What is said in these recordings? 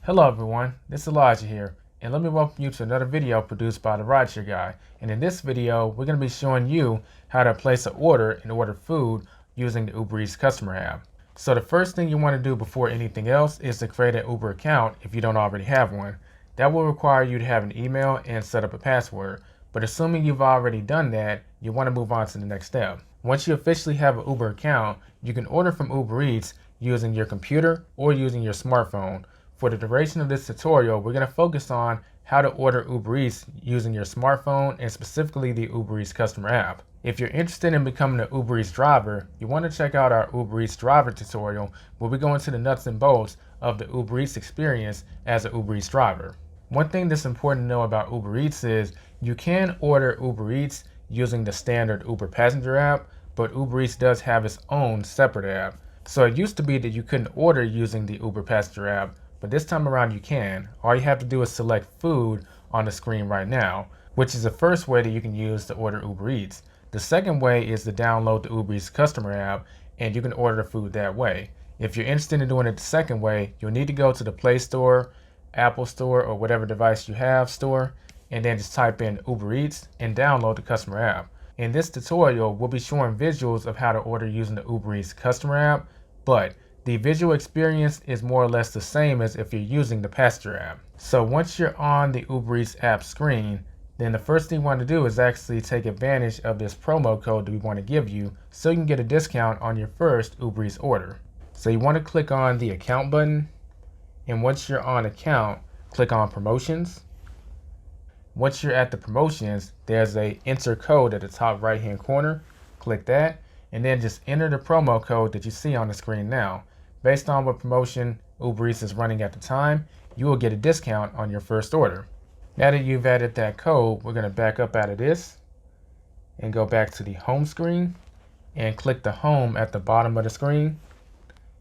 Hello everyone, this is Elijah here, and let me welcome you to another video produced by the Rideshare Guy. And in this video, we're going to be showing you how to place an order and order food using the UberEATS customer app. So the first thing you want to do before anything else is to create an Uber account if you don't already have one. That will require you to have an email and set up a password. But assuming you've already done that, you want to move on to the next step. Once you officially have an Uber account, you can order from UberEATS using your computer or using your smartphone. For the duration of this tutorial, we're going to focus on how to order UberEATS using your smartphone and specifically the UberEATS customer app. If you're interested in becoming an UberEATS driver, you want to check out our UberEATS driver tutorial where we go into the nuts and bolts of the UberEATS experience as an UberEATS driver. One thing that's important to know about UberEATS is you can order UberEATS using the standard Uber passenger app, but UberEATS does have its own separate app. So it used to be that you couldn't order using the Uber passenger app, but this time around you can. All you have to do is select food on the screen right now, which is the first way that you can use to order UberEATS. The second way is to download the UberEATS customer app and you can order the food that way. If you're interested in doing it the second way, you'll need to go to the Play Store, Apple Store, or whatever device you have store, and then just type in UberEATS and download the customer app. In this tutorial, we'll be showing visuals of how to order using the UberEATS customer app, but the visual experience is more or less the same as if you're using the passenger app. So once you're on the UberEATS app screen, then the first thing you want to do is actually take advantage of this promo code that we want to give you so you can get a discount on your first UberEATS order. So you want to click on the account button, and once you're on account, click on promotions. Once you're at the promotions, there's a enter code at the top right hand corner. Click that and then just enter the promo code that you see on the screen now. Based on what promotion UberEATS is running at the time, you will get a discount on your first order. Now that you've added that code, we're going to back up out of this and go back to the home screen and click the home at the bottom of the screen.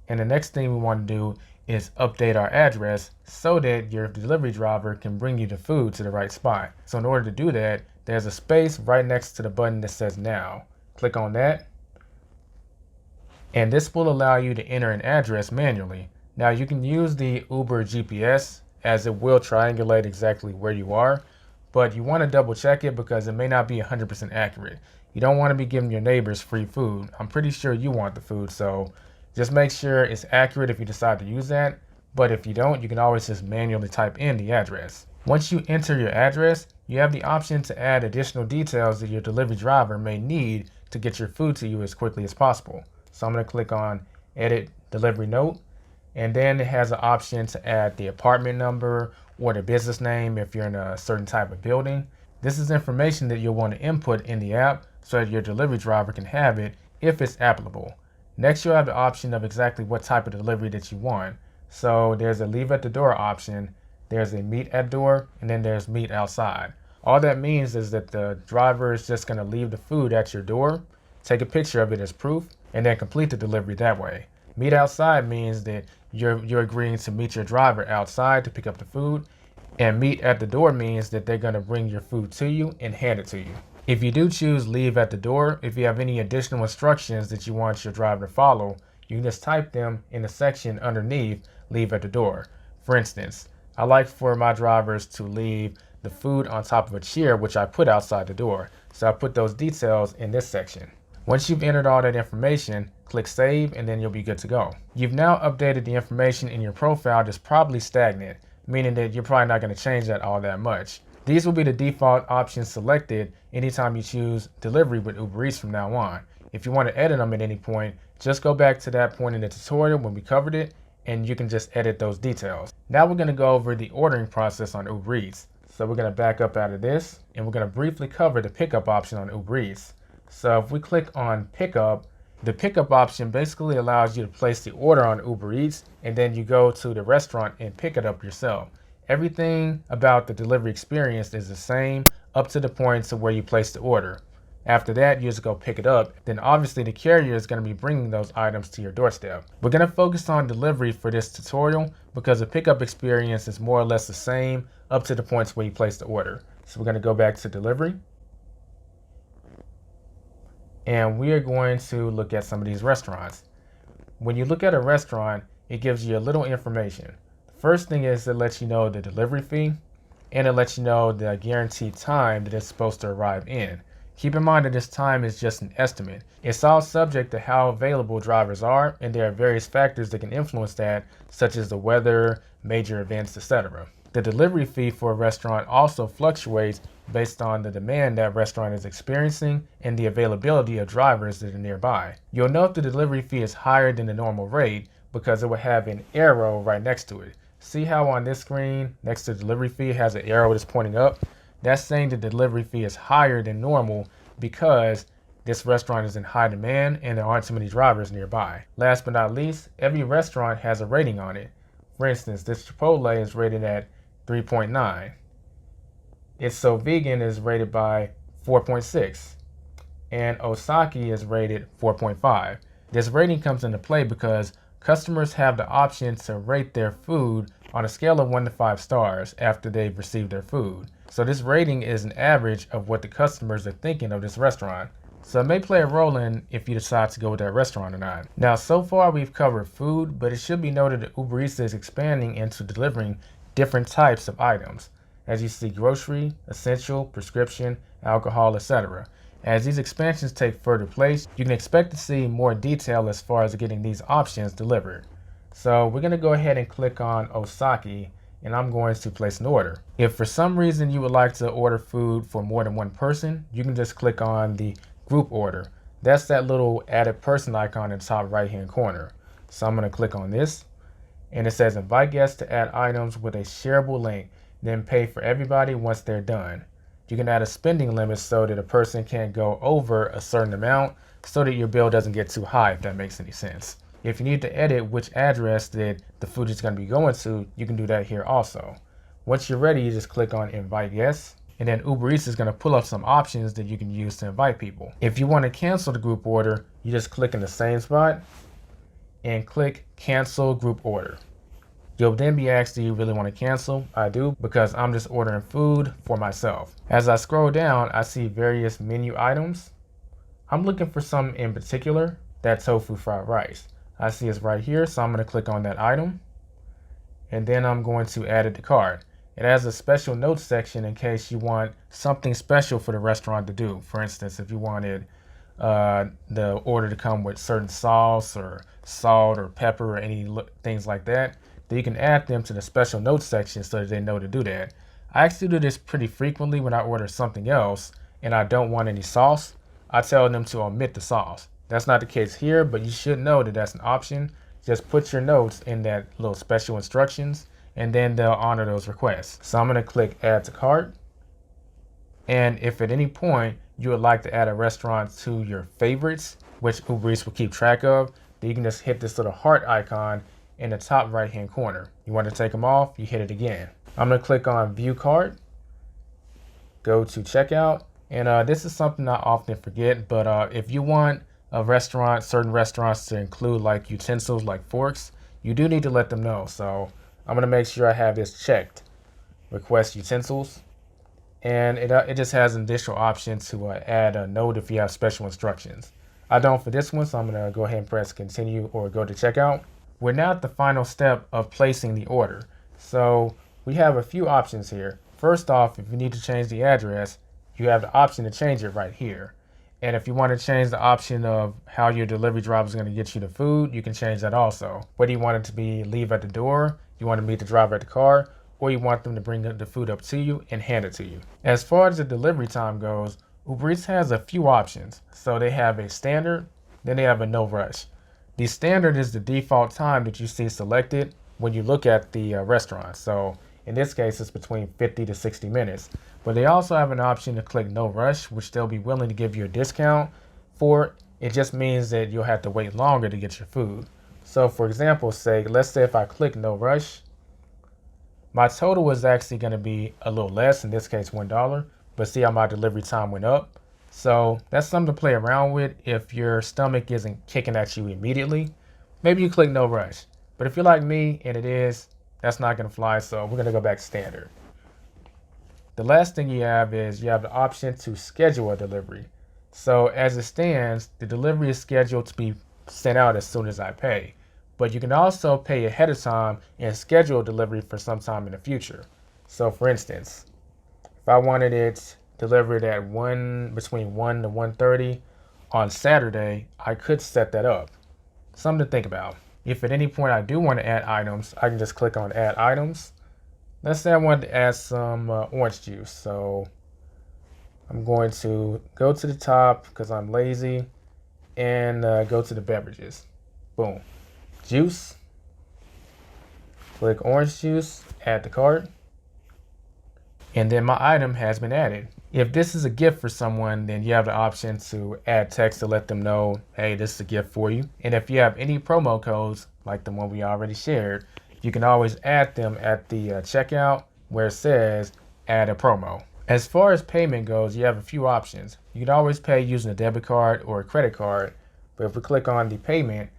And the next thing we want to do is update our address so that your delivery driver can bring you the food to the right spot. So in order to do that, there's a space right next to the button that says now. Click on that. And this will allow you to enter an address manually. Now you can use the Uber GPS as it will triangulate exactly where you are, but you want to double check it because it may not be 100% accurate. You don't want to be giving your neighbors free food. I'm pretty sure you want the food, so just make sure it's accurate if you decide to use that. But if you don't, you can always just manually type in the address. Once you enter your address, you have the option to add additional details that your delivery driver may need to get your food to you as quickly as possible. So I'm going to click on Edit Delivery Note, and then it has an option to add the apartment number or the business name if you're in a certain type of building. This is information that you'll want to input in the app so that your delivery driver can have it if it's applicable. Next, you'll have the option of exactly what type of delivery that you want. So there's a leave at the door option, there's a meet at door, and then there's meet outside. All that means is that the driver is just going to leave the food at your door, take a picture of it as proof, and then complete the delivery that way. Meet outside means that you're agreeing to meet your driver outside to pick up the food, and meet at the door means that they're going to bring your food to you and hand it to you. If you do choose leave at the door, if you have any additional instructions that you want your driver to follow, you can just type them in the section underneath leave at the door. For instance, I like for my drivers to leave the food on top of a chair, which I put outside the door. So I put those details in this section. Once you've entered all that information, click save and then you'll be good to go. You've now updated the information in your profile that's probably stagnant, meaning that you're probably not going to change that all that much. These will be the default options selected anytime you choose delivery with UberEATS from now on. If you want to edit them at any point, just go back to that point in the tutorial when we covered it and you can just edit those details. Now we're going to go over the ordering process on UberEATS. So we're going to back up out of this and we're going to briefly cover the pickup option on UberEATS. So if we click on pickup, the pickup option basically allows you to place the order on UberEATS and then you go to the restaurant and pick it up yourself. Everything about the delivery experience is the same up to the point to where you place the order. After that, you just go pick it up. Then obviously the carrier is going to be bringing those items to your doorstep. We're going to focus on delivery for this tutorial because the pickup experience is more or less the same up to the points where you place the order. So we're going to go back to delivery. And we are going to look at some of these restaurants. When you look at a restaurant, it gives you a little information. First thing is it lets you know the delivery fee, and it lets you know the guaranteed time that it's supposed to arrive in. Keep in mind that this time is just an estimate. It's all subject to how available drivers are, and there are various factors that can influence that, such as the weather, major events, etc. The delivery fee for a restaurant also fluctuates based on the demand that restaurant is experiencing and the availability of drivers that are nearby. You'll note the delivery fee is higher than the normal rate because it will have an arrow right next to it. See how on this screen, next to the delivery fee, it has an arrow that's pointing up? That's saying the delivery fee is higher than normal because this restaurant is in high demand and there aren't too many drivers nearby. Last but not least, every restaurant has a rating on it. For instance, this Chipotle is rated at 3.9. It's So Vegan is rated by 4.6. And Osaki is rated 4.5. This rating comes into play because customers have the option to rate their food on a scale of 1 to 5 stars after they've received their food. So this rating is an average of what the customers are thinking of this restaurant. So it may play a role in if you decide to go with that restaurant or not. Now, so far we've covered food, but it should be noted that UberEATS is expanding into delivering different types of items. As you see, grocery, essential, prescription, alcohol, etc. As these expansions take further place, you can expect to see more detail as far as getting these options delivered. So we're going to go ahead and click on Osaki, and I'm going to place an order. If for some reason you would like to order food for more than one person, you can just click on the group order. That's that little added person icon in the top right hand corner. So I'm going to click on this, and it says invite guests to add items with a shareable link, then pay for everybody once they're done. You can add a spending limit so that a person can't go over a certain amount so that your bill doesn't get too high, if that makes any sense. If you need to edit which address that the food is going to be going to, you can do that here also. Once you're ready, you just click on invite guests, and then UberEATS is going to pull up some options that you can use to invite people. If you want to cancel the group order, you just click in the same spot and click cancel group order. You'll then be asked, do you really want to cancel? I do, because I'm just ordering food for myself. As I scroll down, I see various menu items. I'm looking for some in particular, that tofu fried rice. I see it's right here, so I'm going to click on that item. And then I'm going to add it to cart. It has a special notes section in case you want something special for the restaurant to do. For instance, if you wanted the order to come with certain sauce or salt or pepper or any things like that, then you can add them to the special notes section so that they know to do that. I actually do this pretty frequently when I order something else and I don't want any sauce. I tell them to omit the sauce. That's not the case here, but you should know that that's an option. Just put your notes in that little special instructions and then they'll honor those requests. So I'm going to click add to cart. And if at any point you would like to add a restaurant to your favorites, which UberEATS will keep track of, then you can just hit this little heart icon in the top right hand corner. You want to take them off, you hit it again. I'm going to click on view cart, go to checkout, and this is something I often forget, but if you want a restaurant, certain restaurants to include like utensils like forks, you do need to let them know. So I'm going to make sure I have this checked, request utensils, and it just has an additional option to add a note if you have special instructions. I don't for this one, so I'm going to go ahead and press continue or go to checkout. We're now at the final step of placing the order. So we have a few options here. First off, if you need to change the address, you have the option to change it right here. And if you want to change the option of how your delivery driver is going to get you the food, you can change that also. Whether you want it to be leave at the door, you want to meet the driver at the car, or you want them to bring the food up to you and hand it to you. As far as the delivery time goes, UberEATS has a few options. So they have a standard, then they have a no rush. The standard is the default time that you see selected when you look at the restaurant. So in this case, it's between 50 to 60 minutes. But they also have an option to click no rush, which they'll be willing to give you a discount for. It just means that you'll have to wait longer to get your food. So for example, let's say if I click no rush, my total is actually going to be a little less, in this case $1, but see how my delivery time went up. So that's something to play around with if your stomach isn't kicking at you immediately. Maybe you click no rush. But if you're like me and it is, that's not going to fly, so we're going to go back to standard. The last thing you have is you have the option to schedule a delivery. So as it stands, the delivery is scheduled to be sent out as soon as I pay. but you can also pay ahead of time and schedule delivery for some time in the future. So for instance, if I wanted it delivered at between 1 to 1:30 on Saturday, I could set that up. Something to think about. If at any point I do want to add items, I can just click on add items. Let's say I wanted to add some orange juice. So I'm going to go to the top because I'm lazy and go to the beverages. Boom. Juice. Click orange juice, add to cart. And then my item has been added. If this is a gift for someone, then you have the option to add text to let them know, hey, this is a gift for you. And if you have any promo codes, like the one we already shared, you can always add them at the checkout where it says add a promo. As far as payment goes, you have a few options. You can always pay using a debit card or a credit card, but if we click on the payment,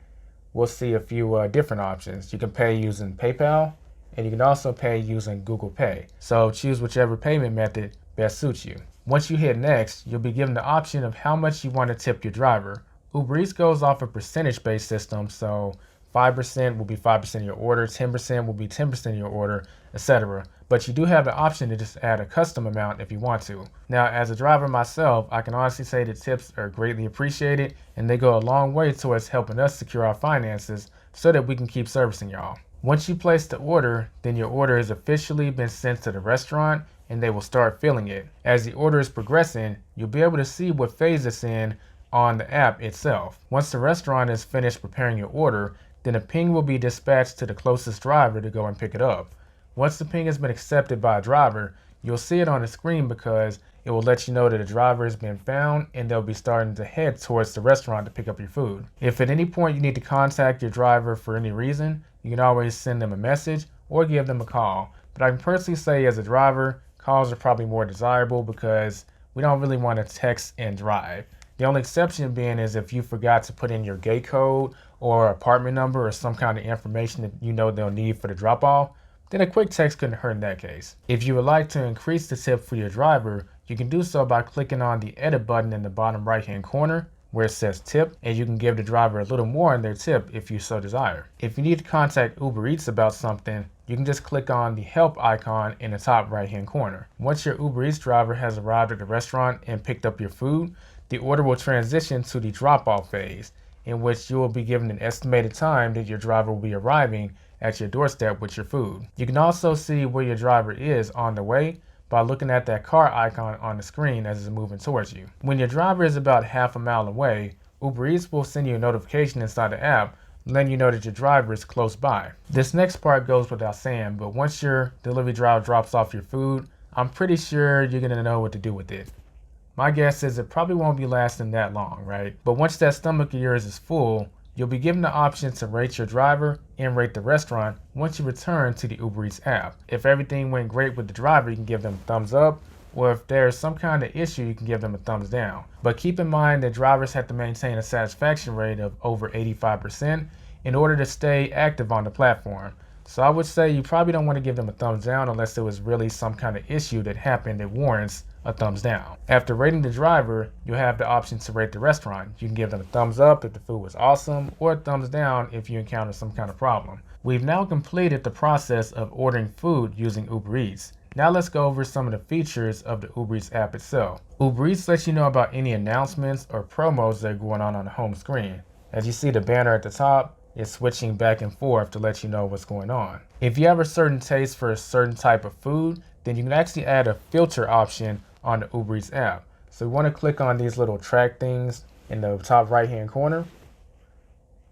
we'll see a few different options. You can pay using PayPal, and you can also pay using Google Pay. So choose whichever payment method best suits you. Once you hit next, you'll be given the option of how much you want to tip your driver. Uber Eats goes off a percentage-based system, so 5% will be 5% of your order, 10% will be 10% of your order, etc. But you do have the option to just add a custom amount if you want to. Now, as a driver myself, I can honestly say that tips are greatly appreciated, and they go a long way towards helping us secure our finances so that we can keep servicing y'all. Once you place the order, then your order has officially been sent to the restaurant and they will start filling it. As the order is progressing, you'll be able to see what phase it's in on the app itself. Once the restaurant is finished preparing your order, then a ping will be dispatched to the closest driver to go and pick it up. Once the ping has been accepted by a driver, you'll see it on the screen because it will let you know that a driver has been found and they'll be starting to head towards the restaurant to pick up your food. If at any point you need to contact your driver for any reason, you can always send them a message or give them a call. But I can personally say as a driver, calls are probably more desirable because we don't really want to text and drive. The only exception being is if you forgot to put in your gate code or apartment number or some kind of information that you know they'll need for the drop off, then a quick text couldn't hurt in that case. If you would like to increase the tip for your driver, you can do so by clicking on the edit button in the bottom right hand corner where it says tip, and you can give the driver a little more in their tip if you so desire. If you need to contact Uber Eats about something, you can just click on the help icon in the top right hand corner. Once your Uber Eats driver has arrived at the restaurant and picked up your food, the order will transition to the drop-off phase, in which you will be given an estimated time that your driver will be arriving at your doorstep with your food. You can also see where your driver is on the way by looking at that car icon on the screen as it's moving towards you. When your driver is about half a mile away, Uber Eats will send you a notification inside the app letting you know that your driver is close by. This next part goes without saying, but once your delivery driver drops off your food, I'm pretty sure you're gonna know what to do with it. My guess is it probably won't be lasting that long, right? But once that stomach of yours is full, you'll be given the option to rate your driver and rate the restaurant once you return to the Uber Eats app. If everything went great with the driver, you can give them a thumbs up, or if there's some kind of issue, you can give them a thumbs down. But keep in mind that drivers have to maintain a satisfaction rate of over 85% in order to stay active on the platform. So I would say you probably don't want to give them a thumbs down unless there was really some kind of issue that happened that warrants a thumbs down. After rating the driver, you'll have the option to rate the restaurant. You can give them a thumbs up if the food was awesome, or a thumbs down if you encounter some kind of problem. We've now completed the process of ordering food using Uber Eats. Now let's go over some of the features of the Uber Eats app itself. Uber Eats lets you know about any announcements or promos that are going on the home screen. As you see the banner at the top, it's switching back and forth to let you know what's going on. If you have a certain taste for a certain type of food, then you can actually add a filter option on the Uber Eats app. So we want to click on these little track things in the top right hand corner.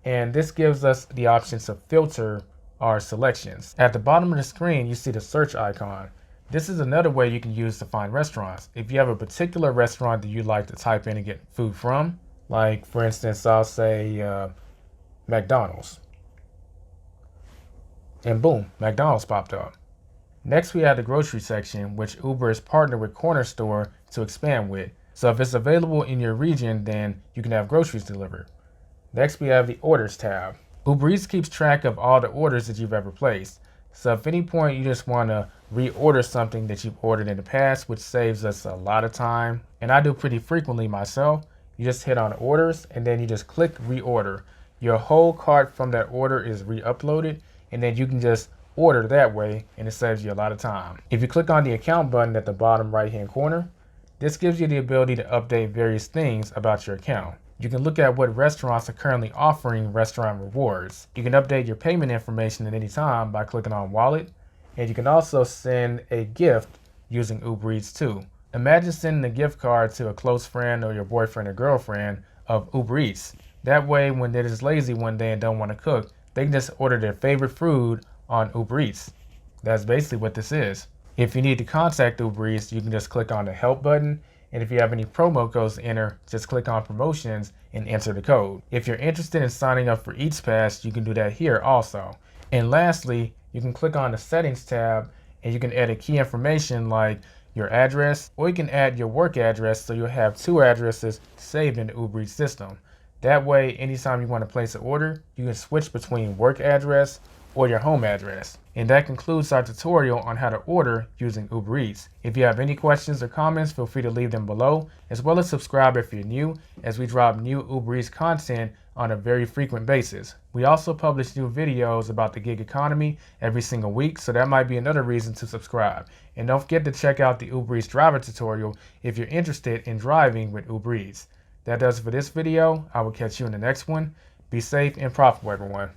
And this gives us the option to filter our selections. At the bottom of the screen, you see the search icon. This is another way you can use to find restaurants. If you have a particular restaurant that you'd like to type in and get food from, like for instance, I'll say McDonald's. And boom, McDonald's popped up. Next, we have the grocery section, which Uber has partnered with Corner Store to expand with. So if it's available in your region, then you can have groceries delivered. Next, we have the orders tab. Uber Eats keeps track of all the orders that you've ever placed. So if at any point you just want to reorder something that you've ordered in the past, which saves us a lot of time, and I do pretty frequently myself, you just hit on orders and then you just click reorder. your whole cart from that order is re-uploaded, and then you can just order that way, and it saves you a lot of time. If you click on the account button at the bottom right hand corner, this gives you the ability to update various things about your account. You can look at what restaurants are currently offering restaurant rewards. You can update your payment information at any time by clicking on Wallet, and you can also send a gift using Uber Eats too. Imagine sending a gift card to a close friend or your boyfriend or girlfriend of Uber Eats. That way, when they're just lazy one day and don't want to cook, they can just order their favorite food on Uber Eats. That's basically what this is. If you need to contact Uber Eats, you can just click on the help button. And if you have any promo codes to enter, just click on promotions and enter the code. If you're interested in signing up for Eats Pass, you can do that here also. And lastly, you can click on the settings tab and you can edit key information like your address, or you can add your work address so you'll have two addresses saved in the Uber Eats system. That way, anytime you want to place an order, you can switch between work address or your home address. And that concludes our tutorial on how to order using Uber Eats. If you have any questions or comments, feel free to leave them below, as well as subscribe if you're new, as we drop new Uber Eats content on a very frequent basis. We also publish new videos about the gig economy every single week, so that might be another reason to subscribe. And don't forget to check out the Uber Eats driver tutorial if you're interested in driving with Uber Eats. That does it for this video. I will catch you in the next one. Be safe and profitable, everyone.